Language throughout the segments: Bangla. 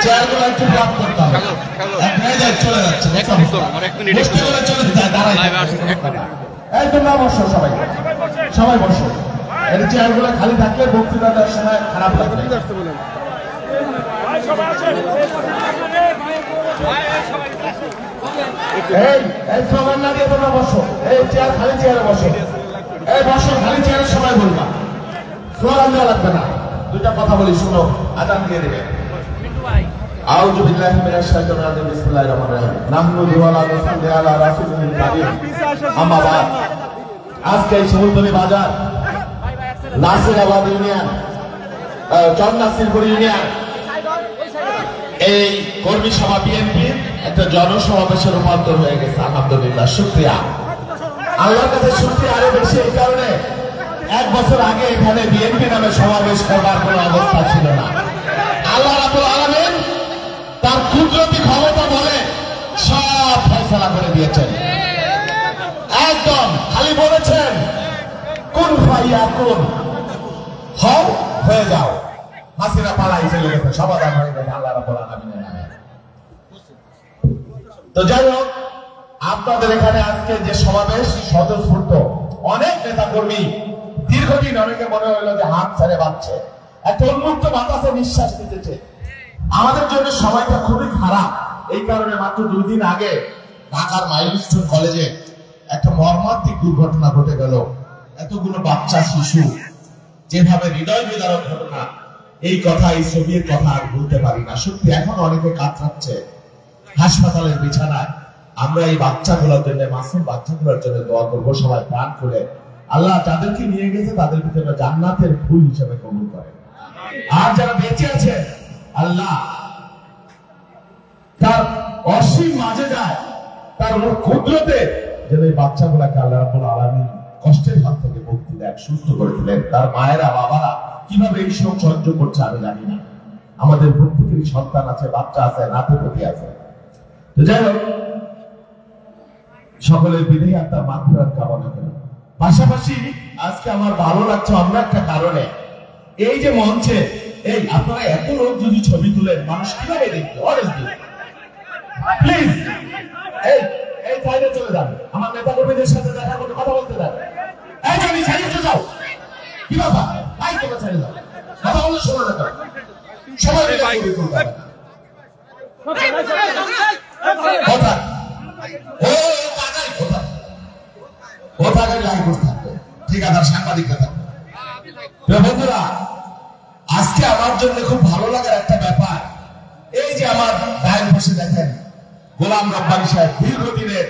চেয়ারগুলো একটু ব্লক করতে হবে। চলে যাচ্ছে এই তোমরা বসো, সবাই সবাই বসো। এই চেয়ারগুলো খালি থাকলে বক্তৃতা দেওয়ার সময় খারাপ লাগবে। এই স্লোগান না দিয়ে তোমরা বসো। এই চেয়ার খালি চেয়ারে বসো। এই বসো, খালি চেয়ারে সবাই বলবা, স্লোগান দেওয়া লাগবে না। দুইটা কথা বলি, শুনো, আজান দিয়ে দেবে। আউযু বিল্লাহি মিনাশ শাইতানির রাজিম, বিসমিল্লাহির রহমানির রহিম। নাহমাদুহু ওয়া নুসাল্লি আলা রাসূলিল কারীম। আম্মা বাদ। আজকে শহরতলি বাজার, নাসিরাবাদ ইউনিয়ন, চন্নাসিরপুর ইউনিয়ন এই কর্মী সভা বিএনপির একটা জনসমাবেশে রূপান্তর হয়ে গেছে। আলহামদুলিল্লাহ, শুকরিয়া, আল্লাহর কাছে শুকরিয়া আরো বেশি। এই কারণে 1 বছর আগে এখানে বিএনপি নামে সমাবেশ করবার কোন অবস্থা ছিল না। আল্লাহ রাব্বুল আলামিন তার কুদরতি ক্ষমতা বলে সব ফয়সালা করে দিয়েছেন। একদম খালি বলেছেন কুন ফায়াকুন, হও হয়ে যাও। হাসিনা পালাই চলে গেছে, সমাধান হয়ে গেছে আল্লাহ রাব্বুল আলামিনের নামে। তো যাই হোক, আপনাদের এখানে আজকে যে সমাবেশ স্বতঃস্ফূর্ত, অনেক নেতা কর্মী দীর্ঘদিন অনেকে মনে হইল যে হাত ছেড়ে বাঁচছে, একটা উন্মুক্ত বাতাসে নিঃশ্বাস নিতেছে। আমাদের জন্য সময়টা খুবই খারাপ। এই কারণে মাত্র 2 দিন আগে ঢাকার মাইলস্টোন কলেজে একটা মর্মান্তিক দুর্ঘটনা ঘটে গেল। এতগুলো বাচ্চা শিশু, যেভাবে হৃদয় বিদারক ঘটনা, এই কথা, এই ছবির কথা আর বলতে পারি না। সত্যি এখন অনেকে কাতরাচ্ছে হাসপাতালের বিছানায়। আমরা এই বাচ্চাগুলোর জন্য, মাসুম বাচ্চাগুলোর জন্য দোয়া করবো সবাই প্রাণ খুলে। আল্লাহ যাদেরকে নিয়ে গেছে তাদের ভিতরে জান্নাতের ফুল হিসেবে কবুল করে। আর যারা বেঁচে আছে, আল্লাহ তার অসীম মাঝে যায়, তার কুদরতে যেন এই বাচ্চাগুলাকে আল্লাহ রাব্বুল আলামিন কষ্টের হাত থেকে মুক্তি দেন, সুস্থ করে দিলেন। তার মায়েরা, বাবারা কিভাবে এই শোক সহ্য করছে আমি জানি না। আমাদের প্রত্যেকেরই সন্তান আছে, বাচ্চা আছে, নাতি-পুতি আছে। তো যাই হোক, সকলের বিদেহী আত্মার মাগফিরাত কামনা করি। পাশাপাশি আজকে আমার ভালো লাগছে অন্য একটা কারণে। এই যে মঞ্চে এই আপনারা এত লোক যদি ছবি তুলেন, মানুষ কিভাবে দেখবে? প্লিজ এই সাইডে চলে যান, আমার নেতা কর্মীদের সাথে দেখা করতে, কথা বলতে দেন। এই যে সাইডে যাও, কি বাবা ভাই, তোমরা সাইডে যাও, কথা বলতে শোনা না, সবাই মিলে কথা বন্ধুরা। আজকে আমার জন্য খুব ভালো লাগার একটা ব্যাপার, এই যে আমার গায়ের বসে দেখেন গোলাম রব্বানী সাহেব, দীর্ঘদিনের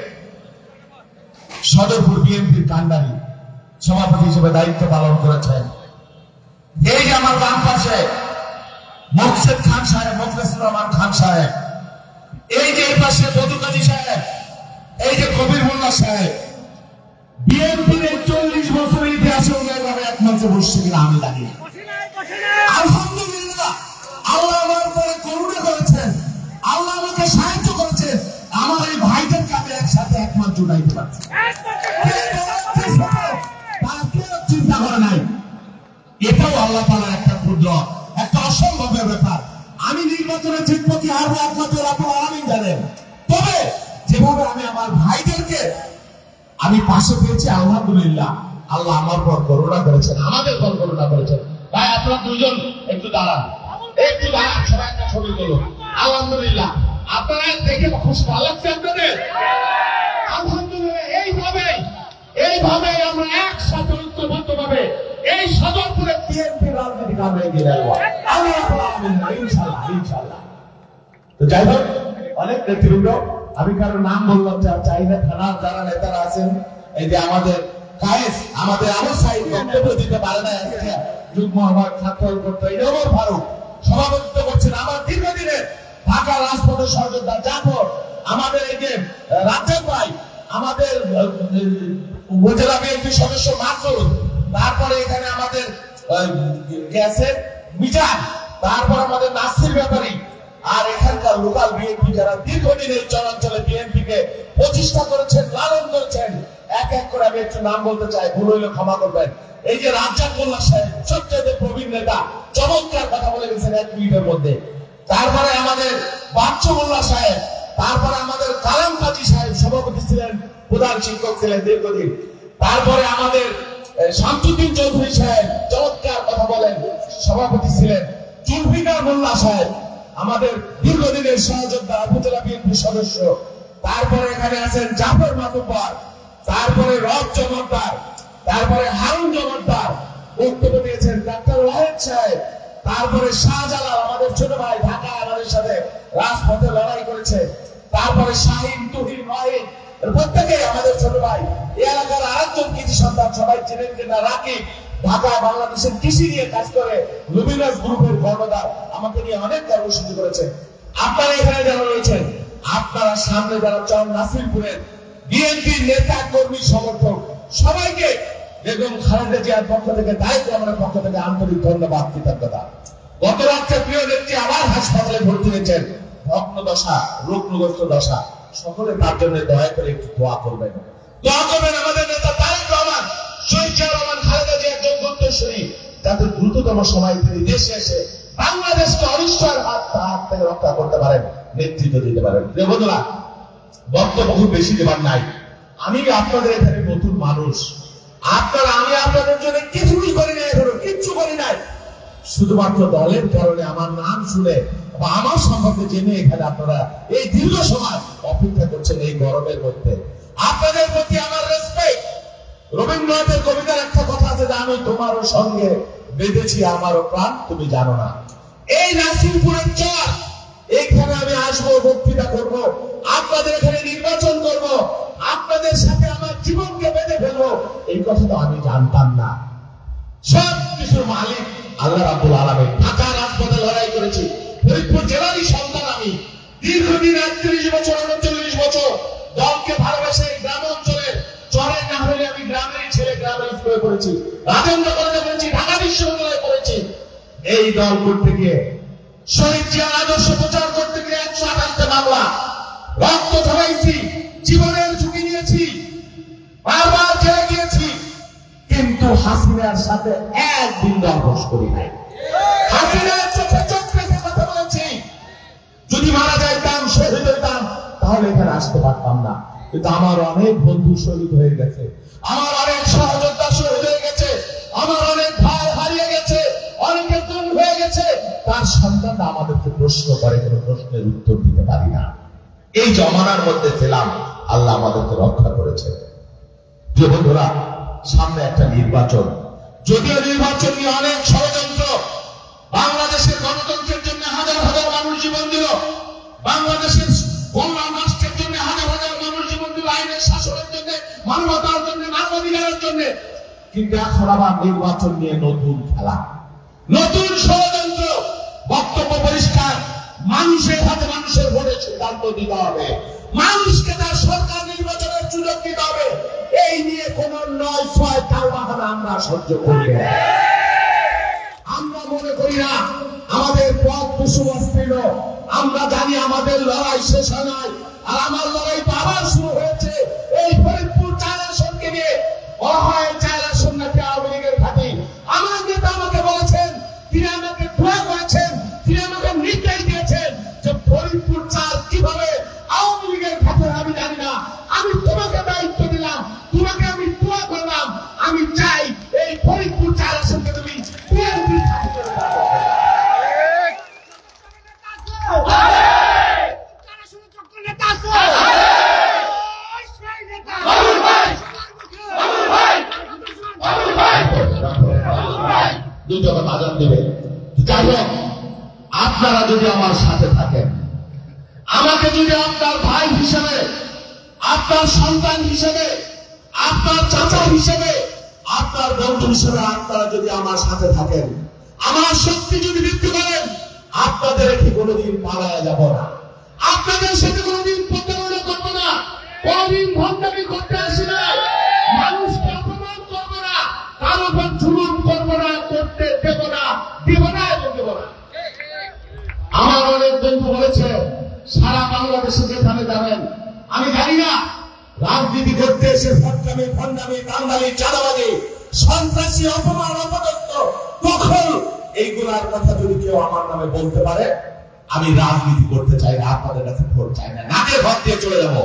সদরপুর বিএনপির কান্ডারি সভাপতি হিসেবে দায়িত্ব পালন করেছেন। এই যে আমার বাম পাশে মোকসেদ খান সাহেব, মোখলেসুর রহমান খান সাহেব, এই যে এই পাশে বদু কাজী সাহেব, এই যে কবির মোল্লা সাহেব, বিএনপির 40 বছরের ইতিহাসে ওইভাবে এক মঞ্চে বসছে কিনা আমি জানি না। আলহামদুলিল্লাহ, আল্লাহ আমার উপরে করুণা করেছেন, আল্লাহ আমাকে সাহায্য করেছেন, আমার এই ভাইদেরকে আমি একসাথে এক মঞ্চে উঠাইতে পারছি। চিন্তা করে নাই, এটাও আল্লাহ তাআলার একটা ক্ষুদ্র, একটা অসম্ভবের ব্যাপার। আমি নির্বাচনে জিতবো কি হারবো একমাত্র রাব্বুল আলামিন জানেন। তবে যেভাবে আমি আমার ভাইদেরকে আমি পাশে পেয়েছি, আলহামদুলিল্লাহ, আল্লাহ আমার পর করুণা করেছেন, আমাদের পর করুণা করেছেন। ভাই আপনারা দুজন একটু দাঁড়ান, একটু দাঁড়ান, সবাই একটা ছবি তুলুন। আলহামদুলিল্লাহ, আপনারা দেখে খুশি ভালো লাগছে আপনাদের? আলহামদুলিল্লাহ, এইভাবে আমরা একসাথে ঐক্যবদ্ধ ভাবে এই সদরপুরের বিএনপি রাজনীতি কামে এগিয়ে যাবো ইনশাআল্লাহ, ইনশাআল্লাহ। তো যাই হোক, অনেক নেতৃবৃন্দ, আমি কারো নাম বললাম চাই না, থানার যারা নেতারা আছেন, এই যে আমাদের কায়েস, আমাদের আমার সাইড বক্তব্য দিতে পারে না, যুগ্ম আমার ছাত্র করতে ওমর ফারুক সভাপতিত্ব করছেন, আমার দীর্ঘদিনের ঢাকা রাজপথের সহযোদ্ধা জাফর, আমাদের এই যে রাজ্জাক ভাই, আমাদের উপজেলা বিএনপি সদস্য মাসুদ, তারপরে এখানে আমাদের মিজান, তারপর আমাদের নাসির ব্যাপারী, আর এখানকার লোকাল বিএনপি যারা দীর্ঘদিনের চলাচলে বিএনপি কে প্রতিষ্ঠা করেছেন, লালন করেছেন, এক এক করে আমি একটু নাম বলতে চাই, ভুল হইলে ক্ষমা করবেন। এই যে রাজ্জাক মোল্লা সাহেব, সবচেয়ে প্রবীণ নেতা, চমৎকার কথা বলে গেছেন 1 মিনিটের মধ্যে। তারপরে আমাদের বাচ্চু মোল্লা সাহেব, তারপরে আমাদের কালাম কাজী সাহেব, সভাপতি ছিলেন, প্রধান শিক্ষক ছিলেন দীর্ঘদিন। তারপরে আমাদের শামসুদ্দিন চৌধুরী সাহেব, চমৎকার কথা বলেন, সভাপতি ছিলেন। জুলফিকার মোল্লা সাহেব, আমাদের দীর্ঘদিনের সহযোদ্ধা, উপজেলা বিএনপি সদস্য। তারপরে এখানে আছেন জাফর মাতুব্বর, তারপরে রব জমাদ্দার, তারপরে হারুন জমাদ্দার, বক্তব্য দিয়েছেন ডাক্তার ওয়াহেদ সাহেব। তারপরে শাহজালাল, আমাদের ছোট ভাই, ঢাকায় আমাদের সাথে রাজপথে লড়াই করেছে। তারপরে শাহিন, তুহিন, ওয়াহিদ, প্রত্যেকেই আমাদের ছোট ভাই। এই এলাকার আরেকজন কৃষি সন্তান, সবাই চিনেন কিনা, রাকিব, ঢাকায় বাংলাদেশের কৃষি নিয়ে কাজ করে, লুমিনাস গ্রুপের কর্ণধার, আমাকে নিয়ে অনেক কর্মসূচি করেছে। আপনারা এখানে যারা রয়েছেন, আপনারা সামনে যারা চর নাসিরপুরের বিএনপির নেতা, কর্মী, সমর্থক, সবাইকে বেগম খালেদা জিয়ার পক্ষ থেকে, দায়িত্ব আমার পক্ষ থেকে আন্তরিক ধন্যবাদ, কৃতজ্ঞতা। গত রাত্রে প্রিয় নেত্রী আবার হাসপাতালে ভর্তি হয়েছেন, ভগ্ন দশা, রোগগ্রস্ত দশা। সকলে তার জন্য দয়া করে একটু দোয়া করবেন, দোয়া করবেন। আমাদের নেতা তারেক রহমান, শহীদ জিয়া রহমান, খালেদা জিয়ার যোগ্যন্তরী, যাতে দ্রুততম সময় তিনি দেশে এসে বাংলাদেশকে অনিশ্চয়ের হাত থেকে রক্ষা করতে পারেন, নেতৃত্ব দিতে পারেন। বন্ধুরা, বক্তব্য খুব বেশি দেবার নাই। আমি আপনাদের এখানে নতুন মানুষ, আমি আপনাদের জন্য কিছুই করি নাই, এখনো কিচ্ছু করি নাই। শুধুমাত্র দলের কারণে আমার নাম শুনে বা আমার সম্পর্কে জেনে এখানে আপনারা এই দীর্ঘ সময় অপেক্ষা করছেন। এই গরমের মধ্যে আপনাদের প্রতি আমার রেসপেক্ট। রবীন্দ্রনাথের কবিতার একটা কথা আছে যে আমি তোমারও সঙ্গে বেঁধেছি আমারও প্রাণ, তুমি জানো না। এই নাসিরপুরের চর, এইখানে আমি আসবো, বক্তৃতা করবো, আপনাদের এখানে নির্বাচন করব, আপনাদের সাথে আমার জীবনকে বেঁধে ফেলবো, এই কথা তো আমি জানতাম না। সব কিছুর মালিক আল্লাহ রাব্বুল আলামিন। ঢাকা রাজপথে লড়াই করেছি, ফরিদপুর জেলারই সন্তান আমি। দীর্ঘদিন ৩১ বছর, ৩৯ বছর দলকে ভালোবেসে গ্রাম অঞ্চলে, চরে না হলে আমি গ্রামেরই ছেলে, গ্রামের স্কুলে পড়েছি, রাজেন্দ্র কলেজে পড়েছি, ঢাকা বিশ্ববিদ্যালয়ে পড়েছি। এই দল করতে গিয়ে, শহীদ জিয়ার আদর্শ প্রচার করতে গিয়ে ১২৮টা মামলা, রক্ত ঝরাইছি, জীবনের ঝুঁকি নিয়েছি, বারবার জেলে গিয়েছি, কিন্তু হাসিনার সাথে একদিন দরবশ করি নাই। হাসিনার চোখে চোখ রেখে কথা বলেছি। যদি মারা যাইতাম, শহীদ হইতাম, তাহলে এখানে আসতে পারতাম না। কিন্তু আমার অনেক বন্ধু শহীদ হয়ে গেছে, আমার অনেক সহযোদ্ধা শহীদ হয়ে গেছে, আমার অনেক ভাই হারিয়ে গেছে, অনেকের গুম হয়ে গেছে। তার সন্তানরা আমাদেরকে প্রশ্ন করে, কোনো প্রশ্নের উত্তর দিতে পারি না। এই জমানার মধ্যে ছিলাম, আল্লাহ আমাদেরকে রক্ষা করেছে। যে বন্ধুরা, সামনে একটা নির্বাচন, যদিও নির্বাচন নিয়ে অনেক ষড়যন্ত্র, বাংলাদেশের গণতন্ত্রের জন্য হাজার হাজার মানুষ জীবন দিল, বাংলাদেশের গণতন্ত্র রাষ্ট্রের জন্য হাজার হাজার মানুষ জীবন দিল, আইনের শাসনের জন্য, মানবতার জন্য, মানবাধিকারের জন্য। কিন্তু এখন আবার নির্বাচন নিয়ে নতুন খেলা, নতুন ষড়যন্ত্র। বক্তব্য পরিষ্কার, মানুষের হাতে মানুষের ভোটে সিদ্ধান্ত দিতে হবে, মানুষকে তার সরকার নির্বাচনের সুযোগ দিতে হবে। এই নিয়ে কোন ৯-৬ তালবাহানা আমরা সহ্য করি না। আমরা মনে করি না আমাদের পথ কুসুমস্তীর্ণ, আমরা জানি আমাদের লড়াই শেষ হয় নাই, আর আমার লড়াই তো আবার শুরু হয়েছে। এই ফরিদপুর ৪ আসনকে নিয়ে বলা হয় ৪ আসন নাকি আওয়ামী লীগের ঘাঁটি। আমার নেতা আমাকে বলেছেন, তিনি আমাকে দোয়া করেছেন, তিনি আমাকে নির্দেশ দিয়েছেন যে ফরিদপুর ৪ কিভাবে আওয়ামী লীগের ঘাঁটি আমি জানি না, আমি তোমাকে দায়িত্ব দিলাম, তোমাকে আমি দোয়া করলাম, আমি চাই এই ফরিদপুর ৪ আসনকে তুমি বিএনপির ঘাঁটি করে দাও। দুজন আজান দেবে। যাই হোক, আপনারা যদি আমার সাথে থাকেন, আমাকে যদি আপনার ভাই হিসেবে, আপনার সন্তান হিসেবে, আপনার চাচা হিসেবে, আপনার বন্ধু হিসেবে আপনারা যদি আমার সাথে থাকেন, আমার শক্তি যদি বৃদ্ধি করেন, আপনাদের রেখে কোনোদিন পালায়া যাব না, আপনাদের সাথে কোনোদিন প্রতারণা করবো না, কোনোদিন ভণ্ডামি করতে আসি না, মানুষকে অপমান করবো না, কারো উপর জুলুম করবো না, করতে দেব না, দিব না এবং দেব না। আমার অনেক বন্ধু বলেছে সারা বাংলাদেশে যেখানে যাবেন, আমি জানি না রাজনীতি করতে এসে ফটকামি ফন্ডামি দাঙ্গালি চাঁদাবাজি সন্ত্রাসী অপমান অপদস্থ দখল এইগুলার কথা যদি কেউ আমার নামে বলতে পারে, আমি রাজনীতি করতে চাই না, আপনাদের কাছে ভোট চাই না, নাকে ভোট দিয়ে চলে যাব।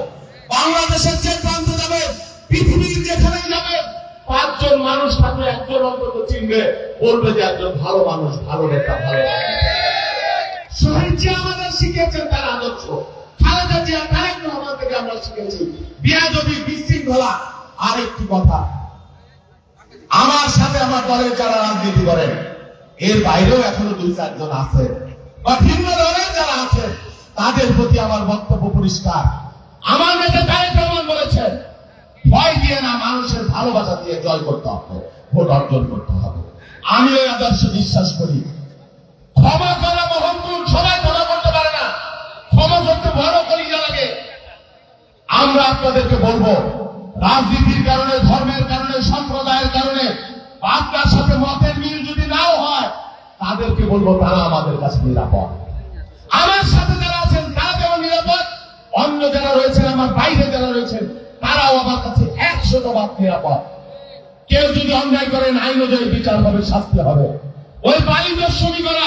বাংলাদেশের যে প্রান্তে যাবে, পৃথিবীর যেখানেই যাবে, 5 জন মানুষ থাকলে 1 জন অন্তত চিনবে, বলবে যে একজন ভালো মানুষ, ভালো নেতা, ভালো শহীদ যে আমাদের শিখিয়েছেন তার আদর্শ, খালেদা জিয়া তারেক রহমান থেকে আমরা শিখেছি বেয়াদবি বিশৃঙ্খলা। আরেকটি কথা, আমার সাথে আমার দলের যারা রাজনীতি করেন এর বাইরেও এখনো 2-4 জন আছে বা ভিন্ন দলের যারা আছে, তাদের প্রতি আমার বক্তব্য পরিষ্কার। আমার নেতা তারেক রহমান বলেছেন, ভয় দিয়ে না, মানুষের ভালোবাসা দিয়ে জয় করতে হবে, ভোট অর্জন করতে হবে। আমি এই আদর্শ বিশ্বাস করি। ক্ষমা করা মহৎগুণ, সবাই ক্ষমা করতে পারে না, ক্ষমা করতে বড় কলিজা লাগে। আমরা আপনাদেরকে বলবো, রাজনীতির কারণে, ধর্মের কারণে, সম্প্রদায়ের কারণে আপনার সাথে মতের মিল যদি নাও হয়, তাদেরকে বলবো তারা আমাদের কাছে নিরাপদ। আমার সাথে যারা আছেন তারা যেমন নিরাপদ, অন্য যারা রয়েছেন, আমার বাইরে যারা রয়েছেন, তারাও আমার কাছে 100% নিরাপদ। কেউ যদি অন্যায় করেন, আইন অনুযায়ী বিচার হবে, শাস্তি হবে। ওই বাড়ি দর্শনী করা,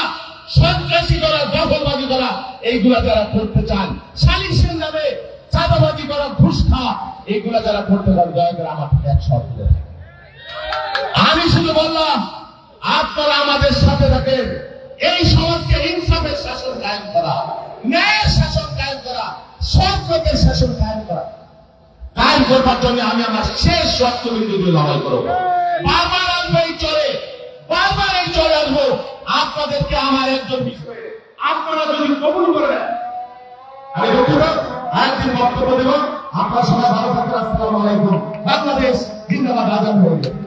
সন্ত্রাসী করা, দখলবাজি করা, এইগুলা যারা করতে চান, সালিশের নামে চাঁদাবাজি করা, ঘুষ খাওয়া, এইগুলা যারা করতে চান, দয়া করে আমার থেকে 100 দূরে থাকেন। আমি শুধু বললাম, আপনারা আমাদের সাথে থাকেন। এই সমাজকে ইনসাফের শাসন কায়েম করা, ন্যায়ের শাসন কায়েম করা, সৎ লোকের শাসন কায়েম করা, কায়েম করবার জন্য আমি আমার শেষ রক্তবিন্দু দিয়ে লড়াই করবো। বারবার আসবো এই চলে, বারবার এই চলে আসবো। আপনাদেরকে আমার একজন বিষয়ে আপনারা যদি কবুল করেন, আমি দুঃখিত, আরেকদিন বক্তব্য দেব। আপনার সবাই ভালো থাকবেন। আসসালামু আলাইকুম। বাংলাদেশ জিন্দাবাদ, আজাদ হয়ে যাবে।